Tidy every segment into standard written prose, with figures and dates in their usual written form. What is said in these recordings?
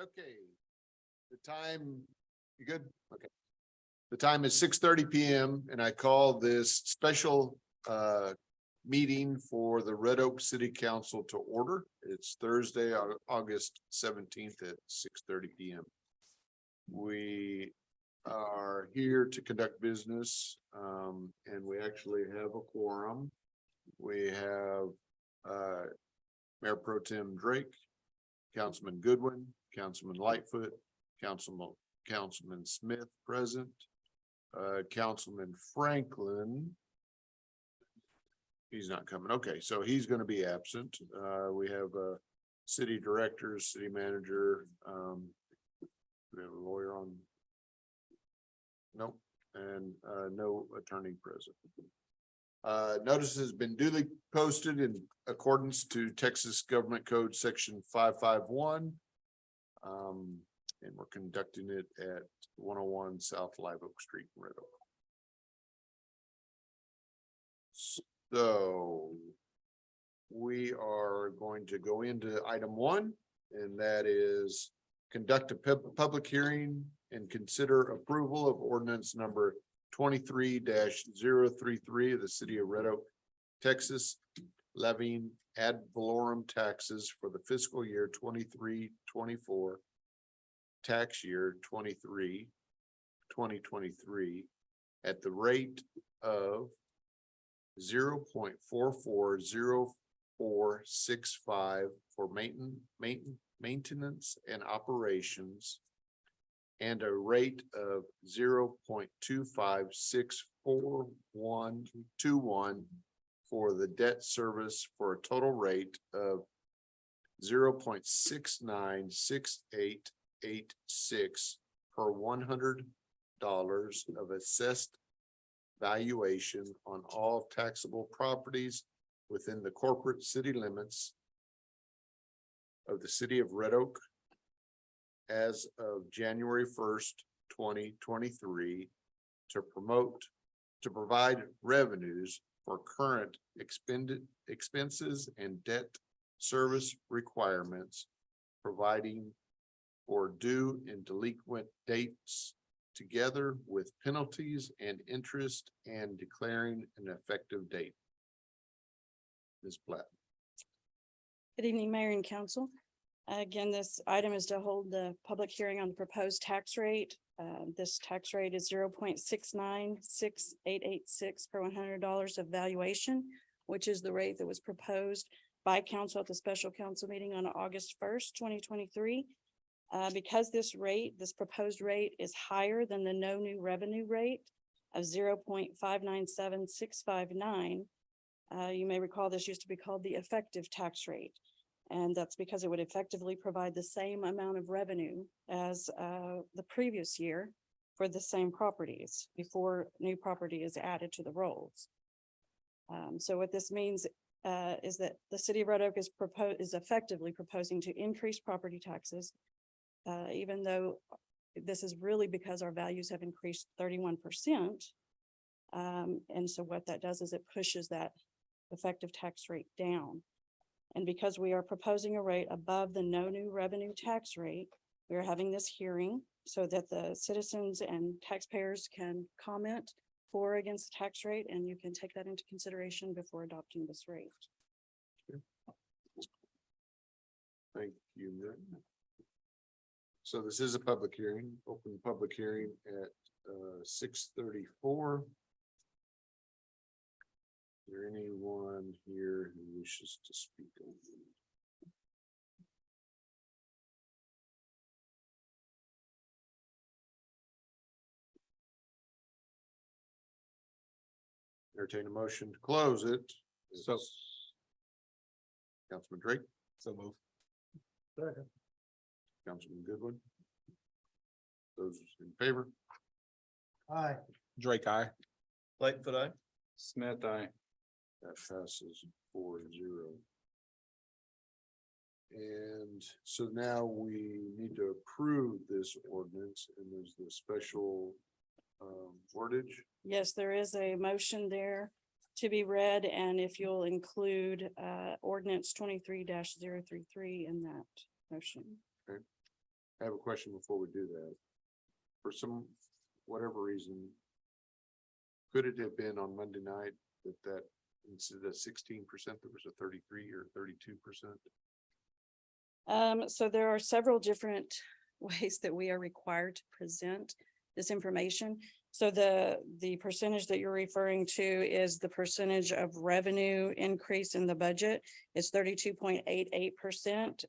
Okay, the time, you good? Okay. The time is 6:30 PM and I call this special meeting for the Red Oak City Council to order. It's Thursday, August 17th at 6:30 PM. We are here to conduct business and we actually have a quorum. We have Mayor Pro Tem Drake, Councilman Goodwin, Councilman Lightfoot, Councilman Smith present, Councilman Franklin. He's not coming. Okay, so he's going to be absent. We have city directors, city manager. We have a lawyer on. Nope, and no attorney present. Notice has been duly posted in accordance to Texas Government Code Section 551. And we're conducting it at 101 South Live Oak Street in Red Oak. So we are going to go into item 1, and that is conduct a public hearing and consider approval of ordinance number 23-033 of the city of Red Oak, Texas, levying ad valorem taxes for the fiscal year 23-24, tax year 2023 at the rate of 0.440465 for maintenance and operations, and a rate of 0.25642121 for the debt service, for a total rate of 0.696886 per $100 of assessed valuation on all taxable properties within the corporate city limits of the city of Red Oak as of January 1st, 2023, to provide revenues for current expenses and debt service requirements, providing for due and delinquent dates together with penalties and interest, and declaring an effective date. Ms. Platt. Good evening, Mayor and Council. Again, this item is to hold the public hearing on the proposed tax rate. This tax rate is 0.696886 per $100 of valuation, which is the rate that was proposed by council at the special council meeting on August 1st, 2023. Because this proposed rate is higher than the no new revenue rate of 0.597659. You may recall this used to be called the effective tax rate. And that's because it would effectively provide the same amount of revenue as the previous year for the same properties before new property is added to the rolls. So what this means is that the city of Red Oak is effectively proposing to increase property taxes, even though this is really because our values have increased 31%. And so what that does is it pushes that effective tax rate down. And because we are proposing a rate above the no new revenue tax rate, we are having this hearing so that the citizens and taxpayers can comment for or against the tax rate, and you can take that into consideration before adopting this rate. Thank you. So this is a public hearing, open public hearing at 6:34. Is there anyone here who wishes to speak? Entertain a motion to close it. So, Councilman Drake. So move. Second. Councilman Goodwin. Those in favor? Aye. Drake, aye. Lightfoot, aye. Smith, aye. That passes 4-0. And so now we need to approve this ordinance, and there's the special wordage. Yes, there is a motion there to be read, and if you'll include ordinance 23-033 in that motion. Okay. I have a question before we do that. For some, whatever reason, could it have been on Monday night that instead of 16%, there was a 33 or 32%? So there are several different ways that we are required to present this information. So the percentage that you're referring to is the percentage of revenue increase in the budget. It's 32.88%,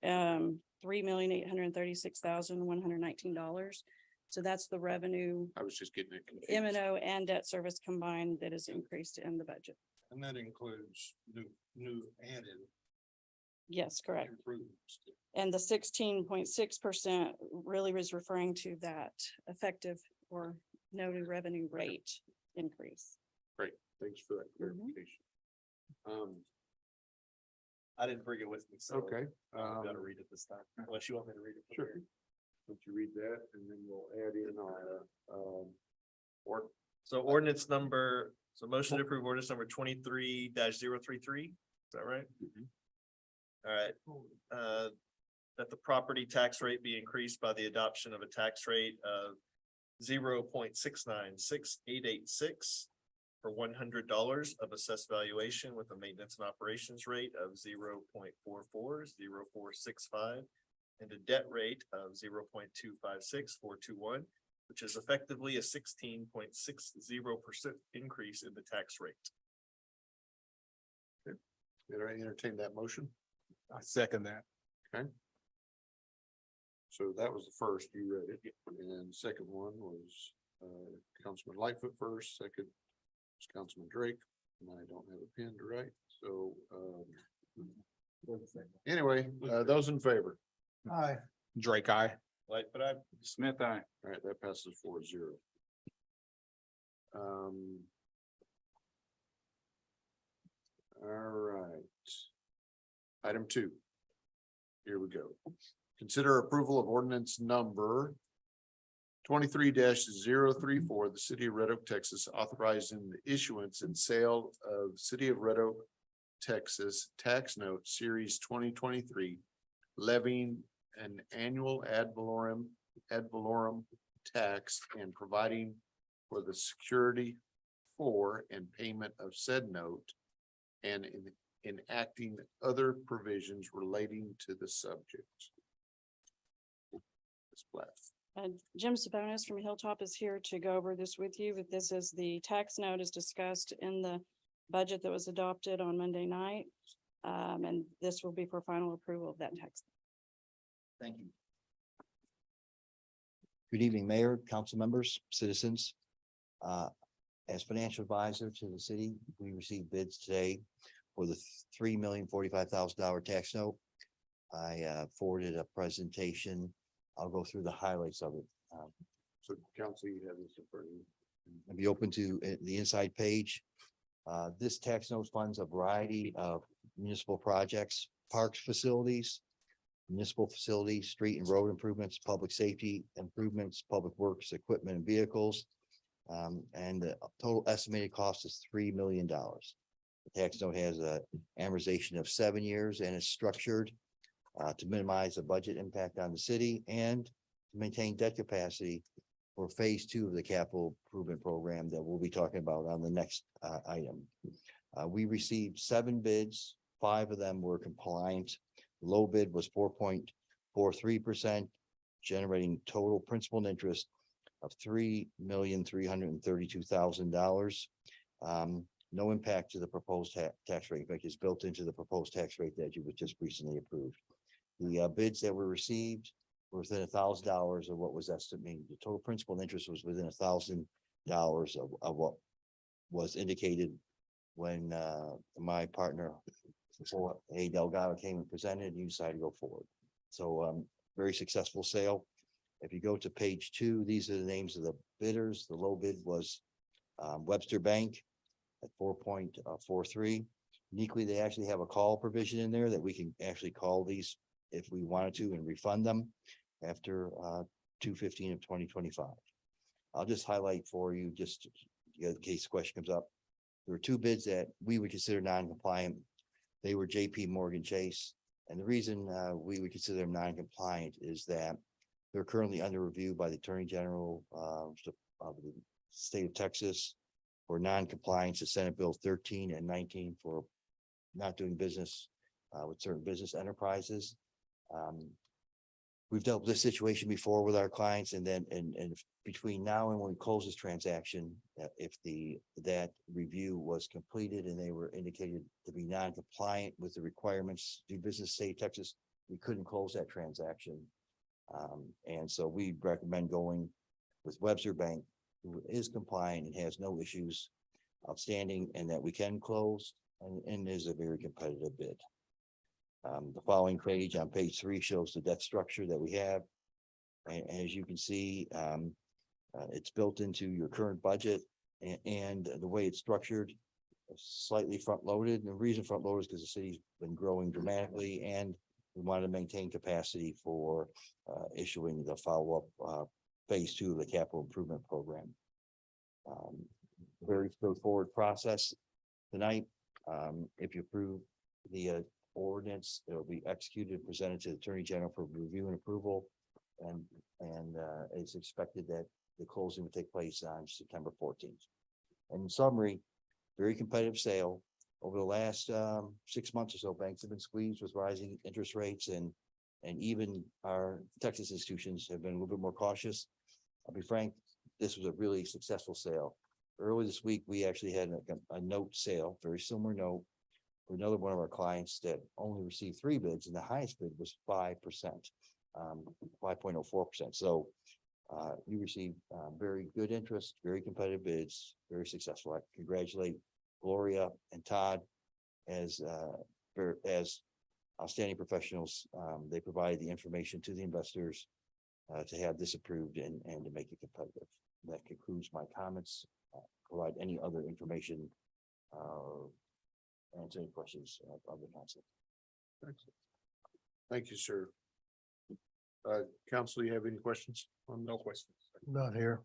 $3,836,119. So that's the revenue, I was just getting it confused. M and O and debt service combined that is increased in the budget. And that includes new added Yes, correct. improvements. And the 16.6% really was referring to that effective or no new revenue rate increase. Great, thanks for that clarification. I didn't bring it with me, so. Okay. I've got to read it this time, unless you want me to read it. from Sure. here. Would you read that and then we'll add in our, or, So ordinance number, so motion to approve ordinance number 23-033, is that right? All right, that the property tax rate be increased by the adoption of a tax rate of 0.696886 for $100 of assessed valuation with a maintenance and operations rate of 0.440465 and a debt rate of 0.256421, which is effectively a 16.60% increase in the tax rate. did I entertain that motion? I second that. So that was the first, you read it, and the second one was, Councilman Lightfoot first, second was Councilman Drake, and I don't have a pen to write, so, anyway, those in favor? Aye. Drake, I. But I, Smith, I. All right, that passes 4-0. All right. Item 2. Here we go. Consider approval of ordinance number 23-034, the city of Red Oak, Texas, authorizing the issuance and sale of city of Red Oak, Texas tax note series 2023, levying an annual ad valorem tax and providing for the security for and payment of said note and enacting other provisions relating to the subject. Ms. Platt. Jim Sabonis from Hilltop is here to go over this with you, but this is the tax note as discussed in the budget that was adopted on Monday night. And this will be for final approval of that tax. Thank you. Good evening, Mayor, council members, citizens. As financial advisor to the city, we received bids today for the $3,045,000 tax note. I forwarded a presentation. I'll go through the highlights of it. So council, you have this in front of you. If you open to the inside page, this tax note funds a variety of municipal projects, parks, facilities, municipal facilities, street and road improvements, public safety improvements, public works, equipment and vehicles. And the total estimated cost is $3 million. The tax note has a amortization of 7 years and is structured to minimize the budget impact on the city and to maintain debt capacity for phase 2 of the capital improvement program that we'll be talking about on the next item. We received 7 bids. 5 of them were compliant. The low bid was 4.43%, generating total principal and interest of $3,332,000. No impact to the proposed tax rate. In fact, it's built into the proposed tax rate that you was just recently approved. The bids that were received were within $1,000 of what was estimated. The total principal and interest was within $1,000 of what was indicated when my partner before A Delgado came and presented and you decided to go forward. So very successful sale. If you go to page 2, these are the names of the bidders. The low bid was Webster Bank at 4.43. Uniquely, they actually have a call provision in there that we can actually call these if we wanted to and refund them after 2/15 of 2025. I'll just highlight for you just in case the question comes up. There were 2 bids that we would consider non-compliant. They were JP Morgan Chase. And the reason we would consider them non-compliant is that They're currently under review by the Attorney General of the state of Texas for non-compliance to Senate Bill 13 and 19 for not doing business with certain business enterprises. We've dealt with this situation before with our clients, and then, and between now and when we close this transaction, if that review was completed and they were indicated to be non-compliant with the requirements, do business state of Texas, we couldn't close that transaction. And so we recommend going with Webster Bank, who is compliant and has no issues outstanding, and that we can close, and is a very competitive bid. The following page, on page 3, shows the debt structure that we have. And as you can see, it's built into your current budget, and the way it's structured, slightly front loaded. And the reason front loaded is because the city's been growing dramatically, and we want to maintain capacity for issuing the follow-up phase 2 of the capital improvement program. Very straightforward process tonight. If you approve the ordinance, it will be executed and presented to the Attorney General for review and approval. And it's expected that the closing will take place on September 14th. And in summary, very competitive sale. Over the last 6 months or so, banks have been squeezed with rising interest rates, and even our Texas institutions have been a little bit more cautious. I'll be frank, this was a really successful sale. Early this week, we actually had a note sale, very similar note, for another one of our clients that only received 3 bids, and the highest bid was 5%, 5.04%. So you received very good interest, very competitive bids, very successful. I congratulate Gloria and Todd as outstanding professionals. They provide the information to the investors to have this approved and to make it competitive. That concludes my comments. Provide any other information, answer any questions of the council. Thank you, sir. Council, you have any questions? No questions. Not here.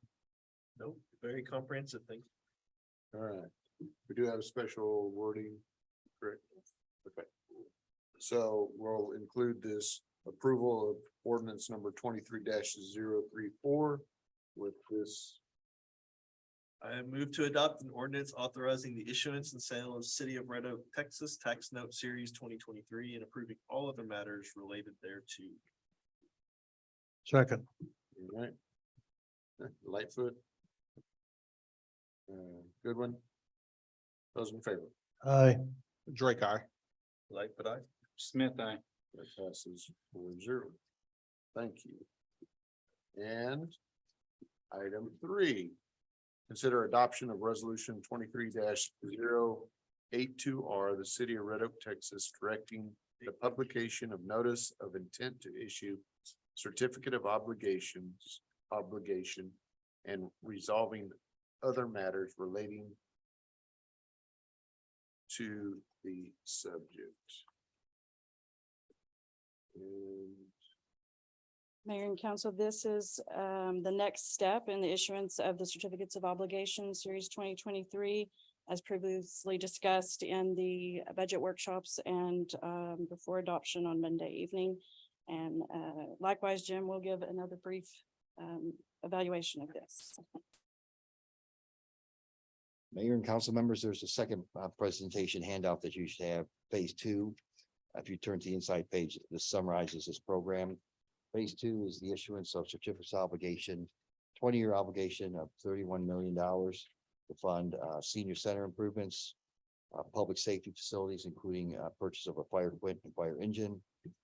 Nope, very comprehensive thing. All right, we do have a special wording, correct? Okay. So we'll include this approval of ordinance number 23-034 with this. I move to adopt an ordinance authorizing the issuance and sale of City of Red Oak, Texas tax note series 2023 and approving all other matters related thereto. Second. All right. Lightfoot. Goodwin. Those in favor? Aye. Drake, I. Like, but I. Smith, I. That passes 4-0. Thank you. And item 3, consider adoption of resolution 23-082R, the city of Red Oak, Texas, directing the publication of notice of intent to issue certificate of obligation and resolving other matters relating to the subject. And Mayor and council, this is the next step in the issuance of the certificates of obligation series 2023, as previously discussed in the budget workshops and before adoption on Monday evening. And likewise, Jim will give another brief evaluation of this. Mayor and council members, there's a second presentation handout that you should have, phase 2. If you turn to the inside page, this summarizes this program. Phase 2 is the issuance of certificates of obligation, 20-year obligation of $31 million to fund senior center improvements, public safety facilities, including purchase of a fire equipment and fire engine,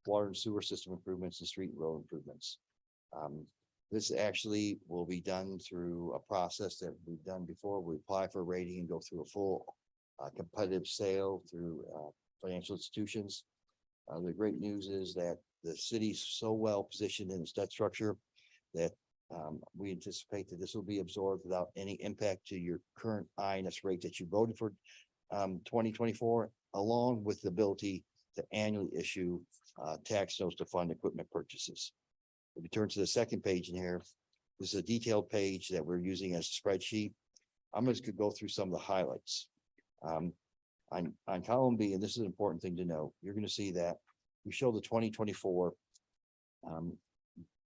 water and sewer system improvements, and street and road improvements. This actually will be done through a process that we've done before. We apply for a rating and go through a full competitive sale through financial institutions. The great news is that the city's so well positioned in its debt structure that we anticipate that this will be absorbed without any impact to your current INS rate that you voted for 2024, along with the ability to annually issue tax notes to fund equipment purchases. If you turn to the second page in here, this is a detailed page that we're using as a spreadsheet. I'm just gonna go through some of the highlights. On column B, and this is an important thing to know, you're gonna see that we show the 2024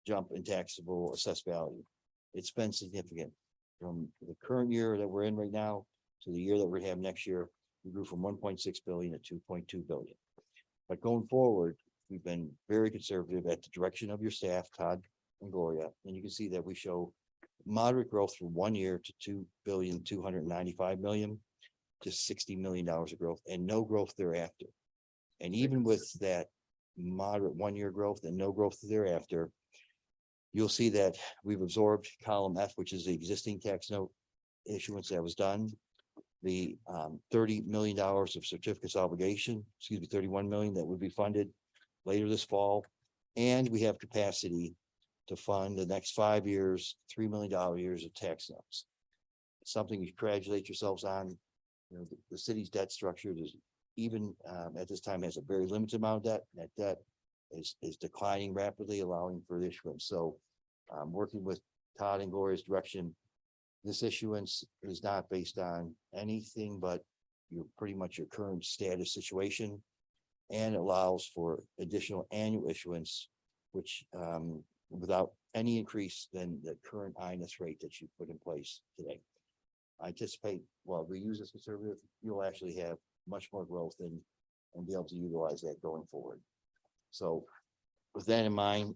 jump in taxable assessed value. It's been significant from the current year that we're in right now to the year that we have next year. We grew from 1.6 billion to 2.2 billion. But going forward, we've been very conservative at the direction of your staff, Todd and Gloria, and you can see that we show moderate growth from 1 year to 2,295,000,000 to $60 million of growth and no growth thereafter. And even with that moderate 1 year growth and no growth thereafter, you'll see that we've absorbed column F, which is the existing tax note issuance that was done. The $30 million of certificates obligation, 31 million that would be funded later this fall. And we have capacity to fund the next 5 years, $3 million years of tax notes. Something you congratulate yourselves on. You know, the city's debt structure is even at this time has a very limited amount of debt. That debt is declining rapidly, allowing for the issuance. So working with Todd and Gloria's direction, this issuance is not based on anything but pretty much your current status situation, and allows for additional annual issuance, which without any increase than the current INS rate that you put in place today. I anticipate, while we use this conservative, you'll actually have much more growth and be able to utilize that going forward. So with that in mind,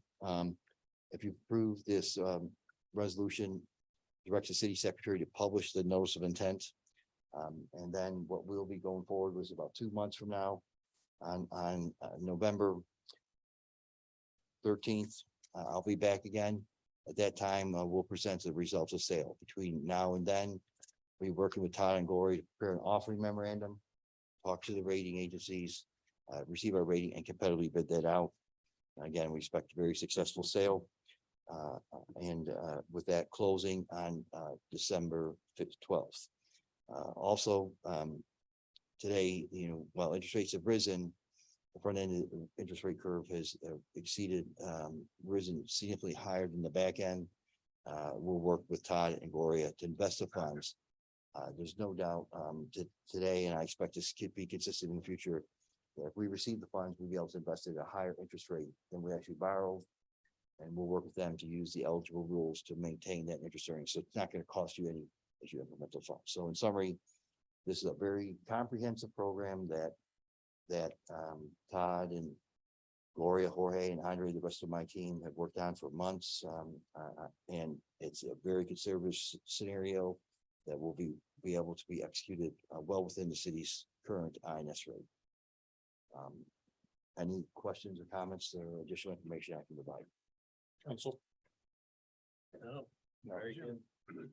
if you approve this resolution, direct the city secretary to publish the notice of intent. And then what we'll be going forward was about 2 months from now on November 13th. I'll be back again. At that time, we'll present the results of sale. Between now and then, we're working with Todd and Gloria to prepare an offering memorandum, talk to the rating agencies, receive our rating and competitively bid that out. Again, we expect a very successful sale. And with that closing on December 12th. Also, today, while interest rates have risen, the front end of the interest rate curve has risen significantly higher than the back end. We'll work with Todd and Gloria to invest the funds. There's no doubt today, and I expect this to be consistent in the future, that if we receive the funds, we'll be able to invest at a higher interest rate than we actually borrow. And we'll work with them to use the eligible rules to maintain that interest earning. So it's not going to cost you any as you implement the funds. So in summary, this is a very comprehensive program that Todd and Gloria, Jorge, and Andre, the rest of my team have worked on for months. And it's a very conservative scenario that will be able to be executed well within the city's current INS rate. Any questions or comments or additional information I can provide? Council. No, very good.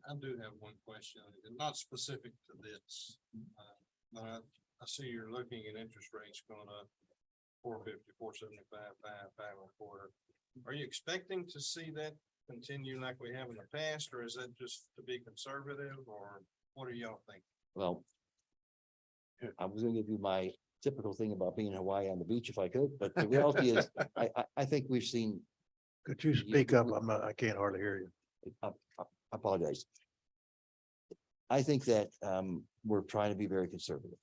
I do have one question, and not specific to this. But I see you're looking at interest rates going up 4.50, 4.75, 5.25. Are you expecting to see that continue like we have in the past, or is that just to be conservative, or what do y'all think? Well, I was gonna give you my typical thing about being in Hawaii on the beach if I could, but the reality is, I think we've seen. Could you speak up? I can't hardly hear you. I apologize. I think that we're trying to be very conservative.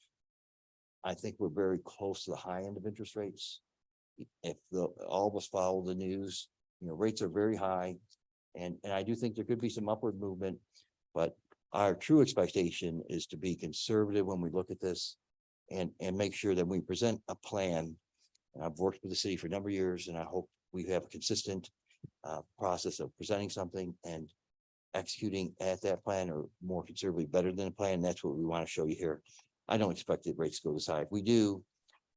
I think we're very close to the high end of interest rates. If all of us follow the news, rates are very high. And I do think there could be some upward movement, but our true expectation is to be conservative when we look at this and make sure that we present a plan. And I've worked with the city for a number of years, and I hope we have a consistent process of presenting something and executing at that plan, or more conservatively better than a plan. That's what we want to show you here. I don't expect the rates to go this high. If we do,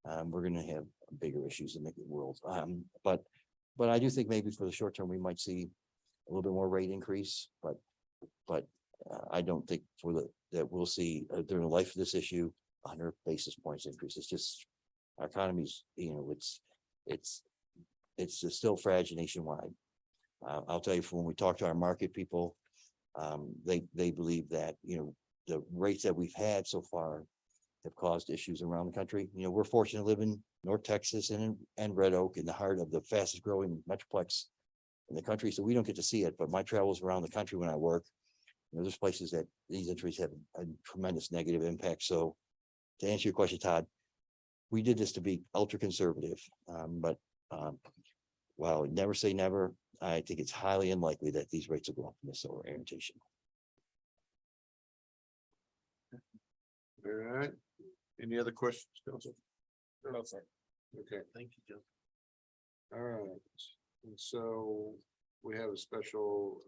we're going to have bigger issues in the world. But I do think maybe for the short term, we might see a little bit more rate increase, but I don't think that we'll see during the life of this issue 100 basis points increase. It's just our economy's, it's still fragile nationwide. I'll tell you, from when we talk to our market people, they believe that, the rates that we've had so far have caused issues around the country. We're fortunate to live in North Texas and Red Oak, in the heart of the fastest growing metroplex in the country. So we don't get to see it, but my travels around the country when I work, there's places that these entries have a tremendous negative impact. So to answer your question, Todd, we did this to be ultra conservative, but while never say never, I think it's highly unlikely that these rates will go up in the solar orientation. All right. Any other questions, council? No, sir. Okay, Thank you, Joe. all right. And so we have a special,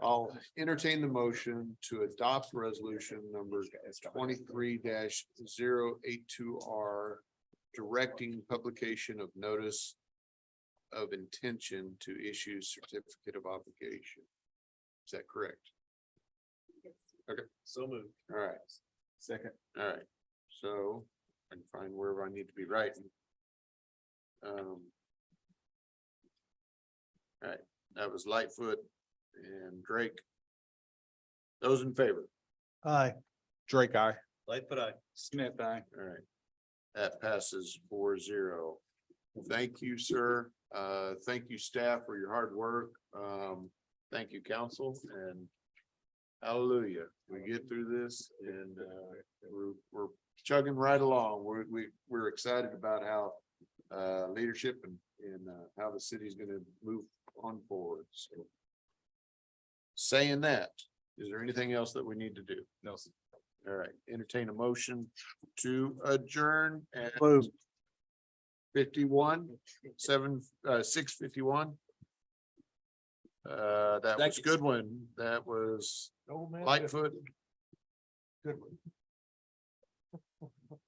I'll entertain the motion to adopt resolution number 23-082R, directing publication of notice of intention to issue certificate of obligation. Is that correct? So moved. All right. Second. All right, so I can find wherever I need to be writing. All right, that was Lightfoot and Drake. Those in favor? Aye. Drake, I. Lightfoot, aye. Smith, I. All right. That passes 4-0. Thank you, sir. Thank you, staff, for your hard work. Thank you, council, and hallelujah. We get through this and, we're chugging right along. We're excited about how, leadership and, how the city's gonna move on forward. So, saying that, is there anything else that we need to do? No, sir. All right, entertain a motion to adjourn at Move. 6:51. That was Goodwin. That was Lightfoot. Goodwin.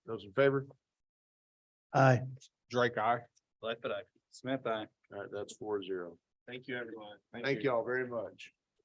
Those in favor? Aye. Drake, I. Lightfoot, aye. Smith, I. All right, that's 4-0. Thank you, everyone. Thank y'all very much.